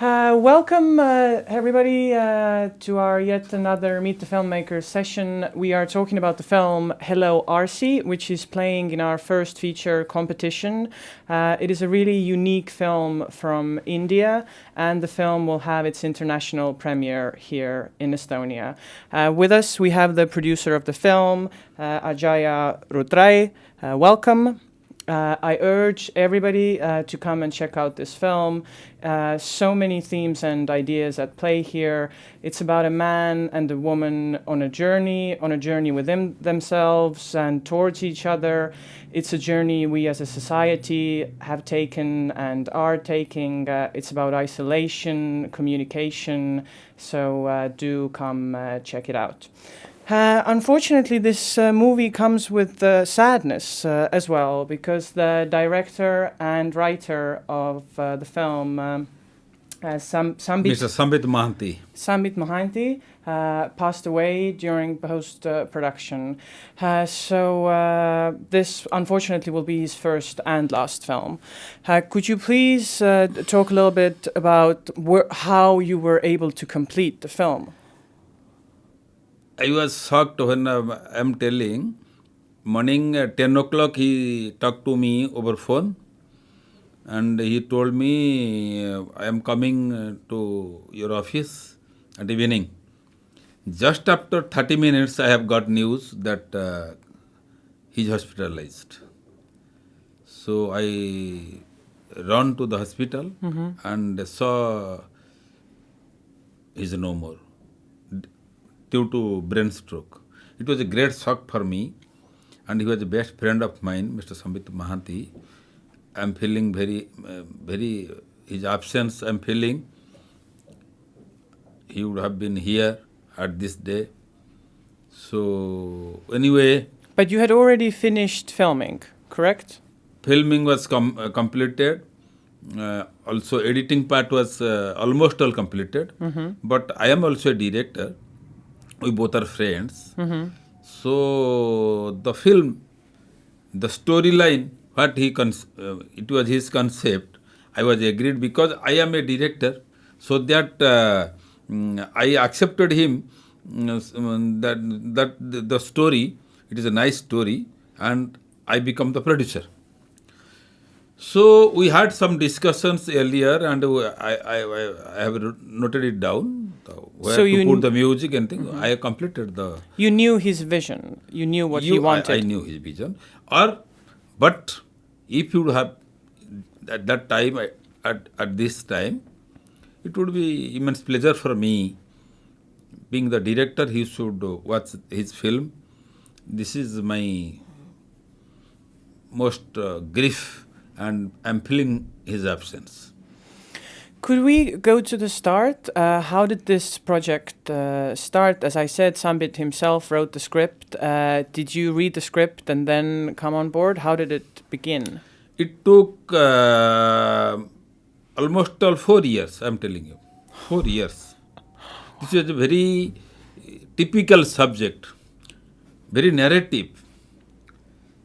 Welcome, everybody, to our yet another Meet the Filmmakers session. We are talking about the film Hello, Arsi, which is playing in our first feature competition. It is a really unique film from India, and the film will have its international premiere here in Estonia. With us, we have the producer of the film, Ajaya Routray. Welcome. I urge everybody to come and check out this film. So many themes and ideas at play here. It's about a man and a woman on a journey within themselves and towards each other. It's a journey we as a society have taken and are taking. It's about isolation, communication. So do come check it out. Unfortunately, this movie comes with sadness as well, because the director and writer of the film, Mr. Sambit Mohanty, passed away during post-production. So this, unfortunately, will be his first and last film. Could you please talk a little bit about how you were able to complete the film? I was shocked when I'm telling. Morning 10 o'clock he talked to me over phone and he told me I am coming to your office at evening. Just after 30 minutes I have got news that he's hospitalized. So I ran to the hospital and saw he's no more, due to brain stroke. It was a great shock for me, and he was a best friend of mine, Mr. Sambit Mohanty. I'm feeling very, his absence, I'm feeling he would have been here at this day. So, anyway. But you had already finished filming, correct? Filming was completed. Also, editing part was almost all completed. But I am also a director. We both are friends. So the film, the storyline, it was his concept. I was agreed because I am a director. So that I accepted him that the story, it is a nice story, and I become the producer. So we had some discussions earlier, and I have noted it down, where so to put the music and things. I completed the... You knew his vision. You knew what he wanted. I knew his vision. But if you have, at that time, at this time, it would be immense pleasure for me. Being the director, he should watch his film. This is my most grief, and I'm feeling his absence. Could we go to the start? How did this project start? As I said, Sambit himself wrote the script. Did you read the script and then come on board? How did it begin? It took almost 4 years, I'm telling you. 4 years. This was a very typical subject, very narrative.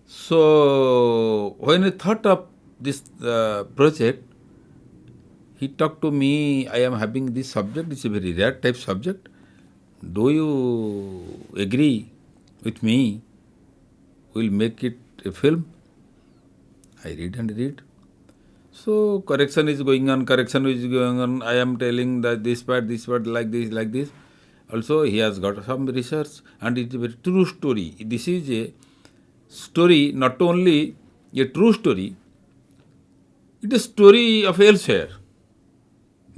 So when I thought of this project, he talked to me, I am having this subject, it's a very rare type subject. Do you agree with me? We'll make it a film. I read. So correction is going on. I am telling that this part, like this. Also, he has got some research, and it's a very true story. This is a story, not only a true story, it is a story of elsewhere.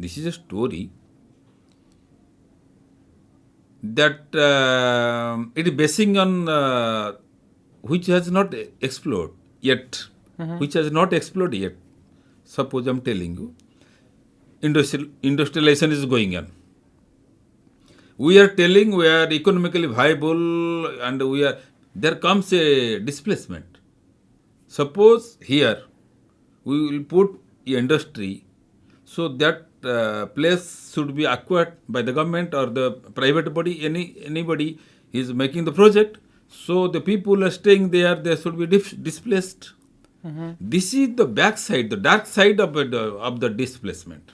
This is a story that it is basing on which has not explored yet. Suppose I am telling you, industrialization is going on. We are telling we are economically viable, and there comes a displacement. Suppose here we will put industry, so that place should be acquired by the government or the private body. Anybody is making the project, so the people are staying there, they should be displaced. This is the backside, the dark side of the displacement.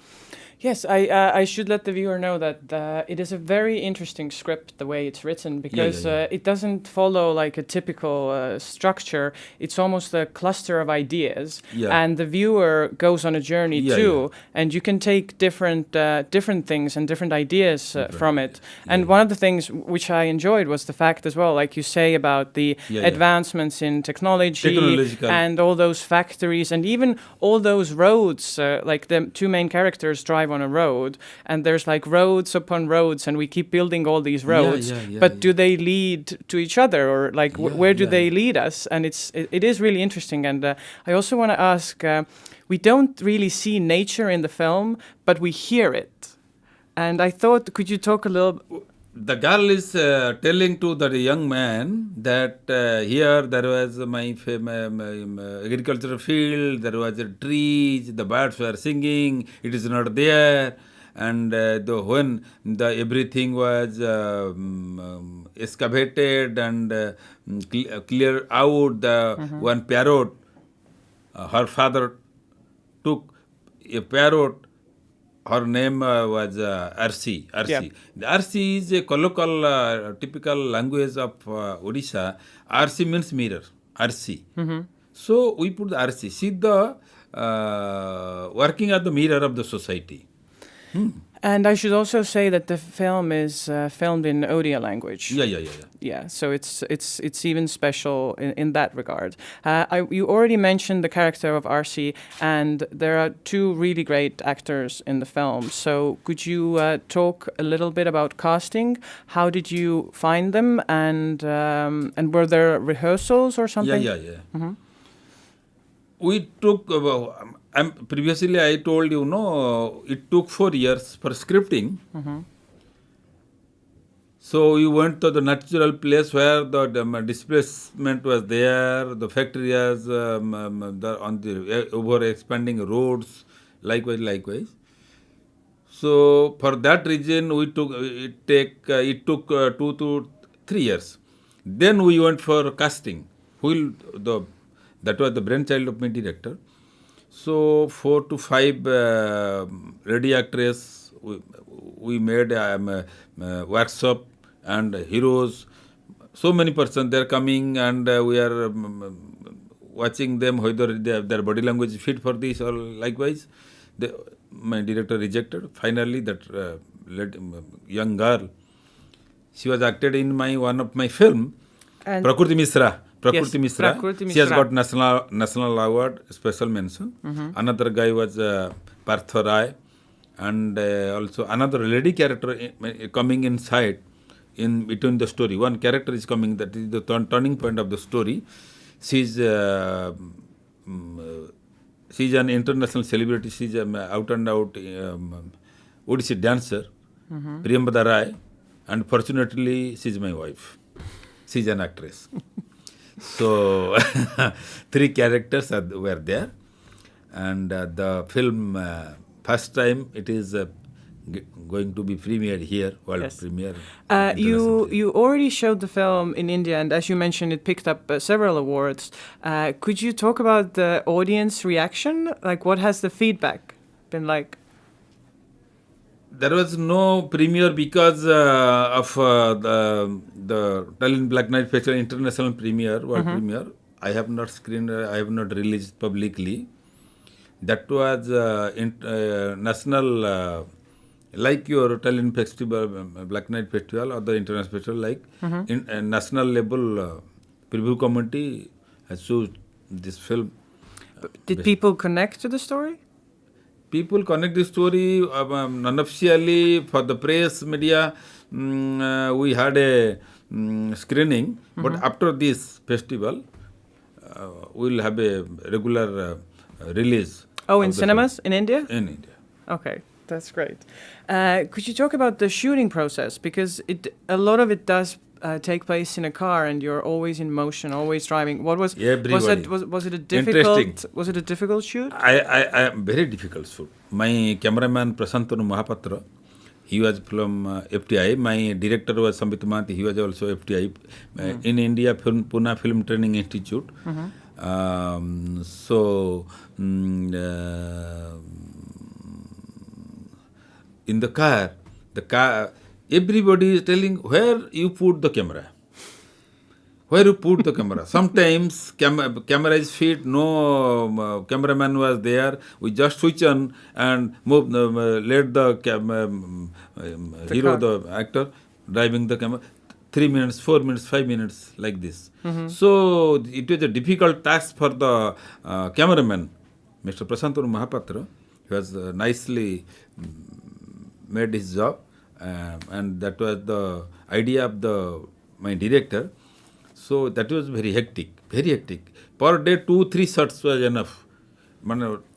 Yes, I should let the viewer know that it is a very interesting script the way it's written, because it doesn't follow like a typical structure. It's almost a cluster of ideas, and the viewer goes on a journey too, and you can take different things and different ideas from it. And one of the things which I enjoyed was the fact as well, like you say, about the advancements in technology and all those factories and even all those roads, like the two main characters drive on a road, and there's like roads upon roads, and we keep building all these roads, but do they lead to each other, or like where do they lead us? And it is really interesting. And I also want to ask, we don't really see nature in the film, but we hear it, and I thought, could you talk a little? The girl is telling to the young man that here there was my agricultural field, there was a trees, the birds were singing, it is not there, and when everything was excavated and clear out, the one parrot, her father took a parrot. Her name was Arsi. Arsi. The Arsi is a colloquial, typical language of Odisha. Arsi means mirror. Arsi. So we put the Arsi. She the working as the mirror of the society. And I should also say that the film is filmed in Odia language. Yeah. So it's even special in that regard. You already mentioned the character of Arsi, and there are two really great actors in the film. So could you talk a little bit about casting? How did you find them, and were there rehearsals or something? Yeah. We took. Previously, I told you, it took 4 years for scripting. So we went to the natural place where the displacement was there, the factory was on the over expanding roads, likewise. So for that reason, it took 2 to 3 years. Then we went for casting. That was the brainchild of my director. So 4 to 5 ready actresses, we made a workshop, and heroes. So many persons, they are coming, and we are watching them whether their body language is fit for this or likewise. My director rejected. Finally, that young girl, she was acted in one of my film, Prakriti Misra. Prakriti Misra. She has got national award, special mention. Another guy was Partha Rai, and also another lady character coming inside in between the story. One character is coming, that is the turning point of the story. She's an international celebrity. She's out and out Odissi dancer, Priyambada Rai, and fortunately she's my wife. She's an actress. So 3 characters were there, and the film first time it is going to be premiered here, world premiere. You already showed the film in India, and as you mentioned, it picked up several awards. Could you talk about the audience reaction? Like, what has the feedback been like? There was no premiere because of the Tallinn Black Night Festival international premiere, world premiere. I have not screened, I have not released publicly. That was national, like your Tallinn Festival, Black Night Festival, or the international festival, like national level preview committee has chosen this film. Did people connect to the story? People connect the story unofficially for the press, media. We had a screening, but after this festival, we'll have a regular release. Oh, in cinemas in India? In India. Okay, that's great. Could you talk about the shooting process? Because a lot of it does take place in a car, and you're always in motion, always driving. Was it a difficult shoot? I very difficult shoot. My cameraman Prasantanu Mahapatra, he was from FTI. My director was Sambit Mahanti, he was also FTI in India, Pune Film Training Institute. in the car, everybody is telling where you put the camera. Where you put the camera. Sometimes camera is fit, no cameraman was there. We just switch on and move, let the hero, the actor, driving the camera. 3 minutes, 4 minutes, 5 minutes, like this. So it was a difficult task for the cameraman, Mr. Prasantanu Mahapatra. He was nicely made his job, and that was the idea of my director. So that was very hectic, very hectic. Per day, 2-3 shots was enough.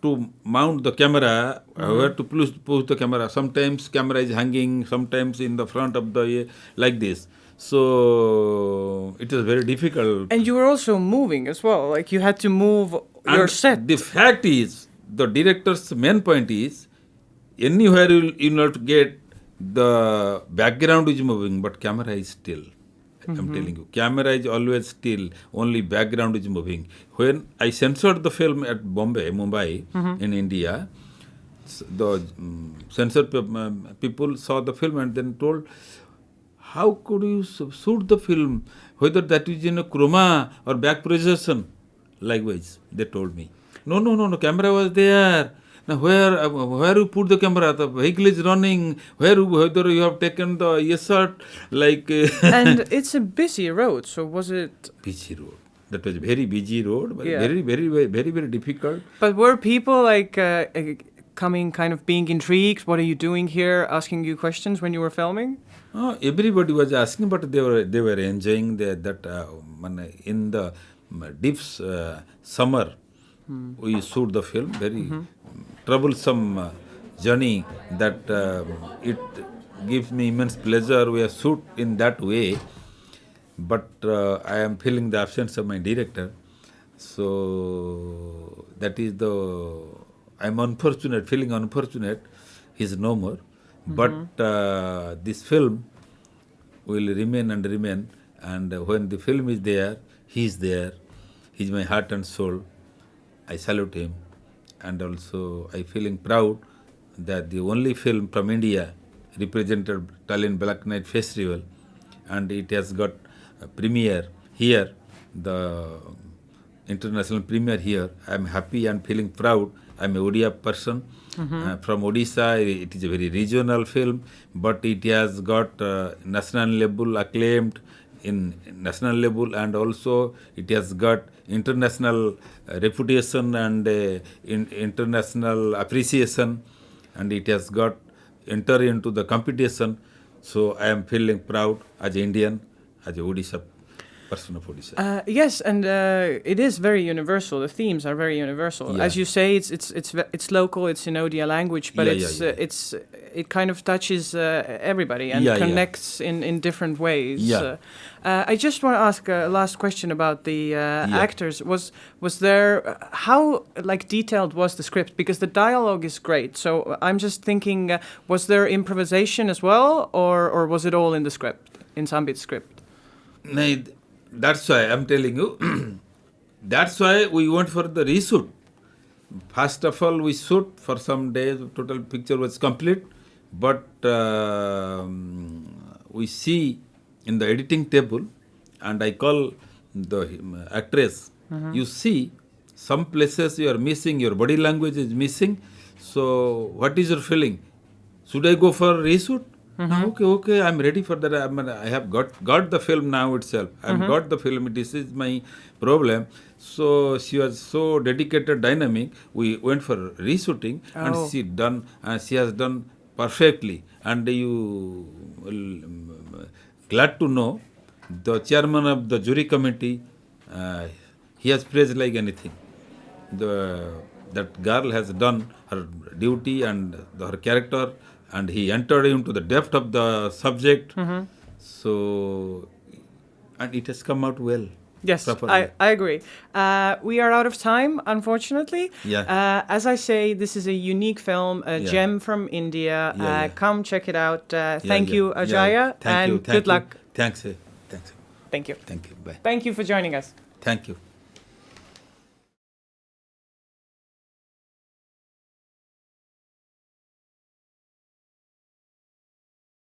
To mount the camera, where to push the camera. Sometimes camera is hanging, sometimes in the front of the, like this. So it was very difficult. And you were also moving as well, like you had to move your set. The fact is, the director's main point is, anywhere you not get the background is moving, but camera is still. I'm telling you, camera is always still, only background is moving. When I censored the film at Mumbai, in India, the censored people saw the film and then told, how could you shoot the film, whether that is in a chroma or back projection? Likewise, they told me. No, camera was there. Now where you put the camera? The vehicle is running. Whether you have taken the shot, like. And it's a busy road, so was it? Busy road. That was a very busy road, but very difficult. But were people like coming, kind of being intrigued? What are you doing here? Asking you questions when you were filming? Everybody was asking, but they were enjoying that in the deep summer. We shoot the film, very troublesome journey that it gives me immense pleasure. We have shoot in that way, but I am feeling the absence of my director. So that is I'm unfortunate, feeling unfortunate. He's no more. But this film will remain and remain. And when the film is there, he's there. He's my heart and soul. I salute him, and also I feeling proud that the only film from India represented Tallinn Black Night Festival, and it has got a premiere here, the international premiere here. I am happy and feeling proud. I am a Odia person from Odisha. It is a very regional film, but it has got national level acclaimed in national level, and also it has got international reputation and international appreciation, and it has got enter into the competition. So I am feeling proud as an Indian, as a Odisha person of Odisha. Yes, and it is very universal. The themes are very universal. Yeah. As you say, it's local. It's in Odia language, but it kind of touches everybody and connects in different ways. Yeah. I just want to ask a last question about the actors. Was there how like detailed was the script? Because the dialogue is great. So I'm just thinking, was there improvisation as well, or was it all in the script, in Sambit's script? No, that's why I'm telling you. That's why we went for the reshoot. First of all, we shoot for some days. Total picture was complete, but we see in the editing table, and I call the actress. You see, some places you are missing. Your body language is missing. So, what is your feeling? Should I go for reshoot? Okay, I'm ready for that. I have got the film now itself. I've got the film. This is my problem. So she was so dedicated, dynamic. We went for reshooting, and she has done perfectly. And you glad to know the chairman of the jury committee. He has praised like anything. That girl has done her duty and her character. And he entered into the depth of the subject. So, and it has come out well. Yes, I agree. We are out of time, unfortunately. Yeah. As I say, this is a unique film, a gem from India. Come check it out. Thank you, Ajaya, and good luck. Thanks. Thank you. Thank you. Bye. Thank you for joining us. Thank you.